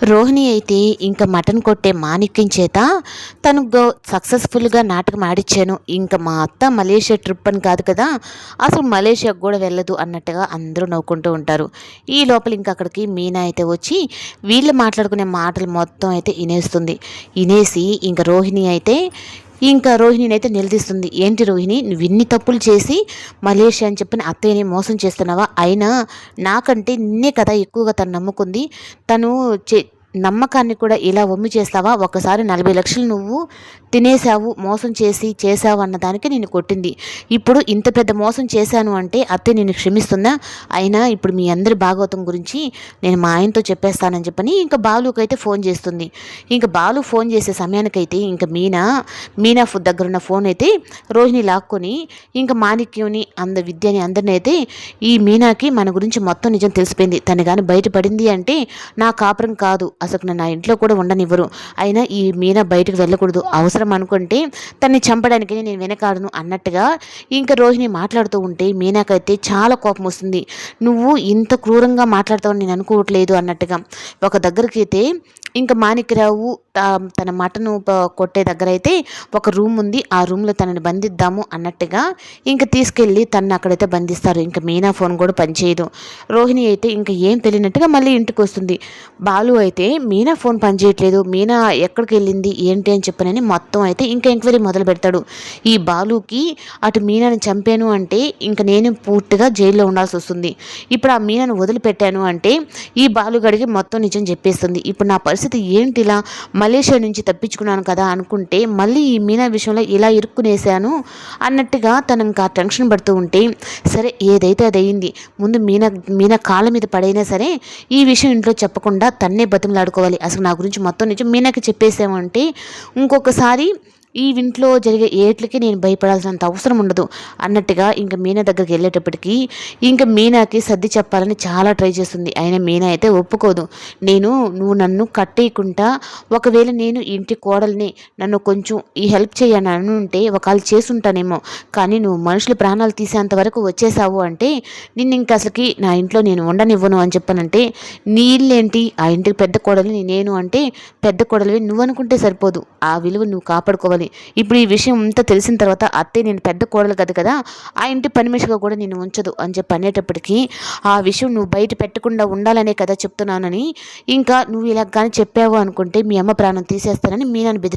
రోహిణి అయితే ఇంకా మటన్ కొట్టే మాణిక్యం చేత తను సక్సెస్ఫుల్గా నాటకం ఆడిచ్చాను, ఇంకా మా అత్త మలేషియా ట్రిప్ అని కాదు కదా, అసలు మలేషియాకు కూడా వెళ్ళదు అన్నట్టుగా అందరూ నవ్వుకుంటూ ఉంటారు. ఈ లోపల ఇంకా అక్కడికి మీనా అయితే వచ్చి వీళ్ళు మాట్లాడుకునే మాటలు మొత్తం అయితే వినేస్తుంది. వినేసి ఇంకా రోహిణిని అయితే నిలదీస్తుంది. ఏంటి రోహిణి, నువ్వు ఇన్ని తప్పులు చేసి మలేషియా అని చెప్పిన అత్తయ్యని మోసం చేస్తున్నావా? అయినా నాకంటే నిన్నే కదా ఎక్కువగా తను నమ్ముకుంది. తను నమ్మకాన్ని కూడా ఇలా వమ్మి చేస్తావా? ఒకసారి 40 లక్షలు నువ్వు తినేసావు, మోసం చేసావు అన్నదానికి నేను కొట్టింది. ఇప్పుడు ఇంత పెద్ద మోసం చేశాను అంటే అత్తే నేను క్షమిస్తుందా? అయినా ఇప్పుడు మీ అందరి భాగవతం గురించి నేను మా ఆయనతో చెప్పేస్తానని చెప్పని ఇంకా బాలుకి అయితే ఫోన్ చేస్తుంది. ఇంకా బాలు ఫోన్ చేసే సమయానికైతే ఇంకా మీనా దగ్గరున్న ఫోన్ అయితే రోహిణి లాక్కొని ఇంకా మాణిక్యుని విద్యని అందరినీ అయితే ఈ మీనాకి మన గురించి మొత్తం నిజం తెలిసిపోయింది. తను కానీ బయటపడింది అంటే నా కాపురం కాదు, అసలు నా ఇంట్లో కూడా ఉండనివ్వరు. అయినా ఈ మీనా బయటకు వెళ్ళకూడదు, అవసరం అనుకుంటే తన్ని చంపడానికి నేను వెనకాడను అన్నట్టుగా ఇంకా రోహిణి మాట్లాడుతూ ఉంటే మీనాకైతే చాలా కోపం వస్తుంది. నువ్వు ఇంత క్రూరంగా మాట్లాడతావని నేను అనుకోవట్లేదు అన్నట్టుగా ఒక దగ్గరికి అయితే ఇంకా మాణిక్యరావు తన మటను కొట్టే దగ్గర అయితే ఒక రూమ్ ఉంది, ఆ రూమ్లో తనని బంధిద్దాము అన్నట్టుగా ఇంకా తీసుకెళ్ళి తనని అక్కడైతే బంధిస్తారు. ఇంకా మీనా ఫోన్ కూడా పనిచేయదు. రోహిణి అయితే ఇంకా ఏం తెలియనట్టుగా మళ్ళీ ఇంటికి వస్తుంది. బాలు అయితే మీనా ఫోన్ పనిచేయట్లేదు, మీనా ఎక్కడికి వెళ్ళింది ఏంటి అని చెప్పనని మొత్తం అయితే ఇంకా ఎంక్వైరీ మొదలు పెడతాడు. ఈ బాలుకి అటు మీనాని చంపాను అంటే ఇంకా నేను పూర్తిగా జైల్లో ఉండాల్సి వస్తుంది. ఇప్పుడు ఆ మీనాను వదిలిపెట్టాను అంటే ఈ బాలుగడికి మొత్తం నిజం చెప్పేస్తుంది. ఇప్పుడు నా పరిస్థితి ఏంటి, ఇలా మలేషియా నుంచి తప్పించుకున్నాను కదా అనుకుంటే మళ్ళీ ఈ మీనా విషయంలో ఇలా ఇరుక్కునేసాను అన్నట్టుగా తను ఇంకా టెన్షన్ పడుతూ ఉంటే సరే ఏదైతే అది అయింది, ముందు మీనా కాళ్ళ మీద పడైనా సరే ఈ విషయం ఇంట్లో చెప్పకుండా తన్నే బతిమలాడుకోవాలి. అసలు నా గురించి మొత్తం నిజం మీనాకి చెప్పేసామంటే ఇంకొకసారి ఈ ఇంట్లో జరిగే ఏట్లకి నేను భయపడాల్సినంత అవసరం ఉండదు అన్నట్టుగా ఇంకా మీనా దగ్గరికి వెళ్ళేటప్పటికి ఇంకా మీనాకి సర్ది చెప్పాలని చాలా ట్రై చేస్తుంది. అయినా మీనా అయితే ఒప్పుకోదు. నువ్వు నన్ను కట్టేయకుండా ఒకవేళ నేను ఇంటి కోడల్ని నన్ను కొంచెం ఈ హెల్ప్ చేయని అనుంటే ఒకవేళ చేసుంటానేమో, కానీ నువ్వు మనుషుల ప్రాణాలు తీసేంత వరకు వచ్చేసావు అంటే నిన్ను ఇంకా అసలుకి నా ఇంట్లో నేను ఉండనివ్వను అని చెప్పానంటే నీ ఇల్లేంటి, ఆ ఇంటికి పెద్ద కోడలిని నేను అంటే పెద్ద కోడలివి నువ్వు అనుకుంటే సరిపోదు, ఆ విలువ నువ్వు కాపాడుకోవాలి. ఇప్పుడు ఈ విషయం అంతా తెలిసిన తర్వాత అత్తే నేను పెద్ద కోడలు కదా, ఆ ఇంటి పనిమనిషిగా కూడా నేను ఉంచదు అని చెప్పి అనేటప్పటికీ ఆ విషయం నువ్వు బయట పెట్టకుండా ఉండాలనే కదా చెప్తున్నానని, ఇంకా నువ్వు ఇలా కానీ చెప్పావు అనుకుంటే మీ అమ్మ ప్రాణం తీసేస్తానని మీనాను బెదిరిస్తుంది.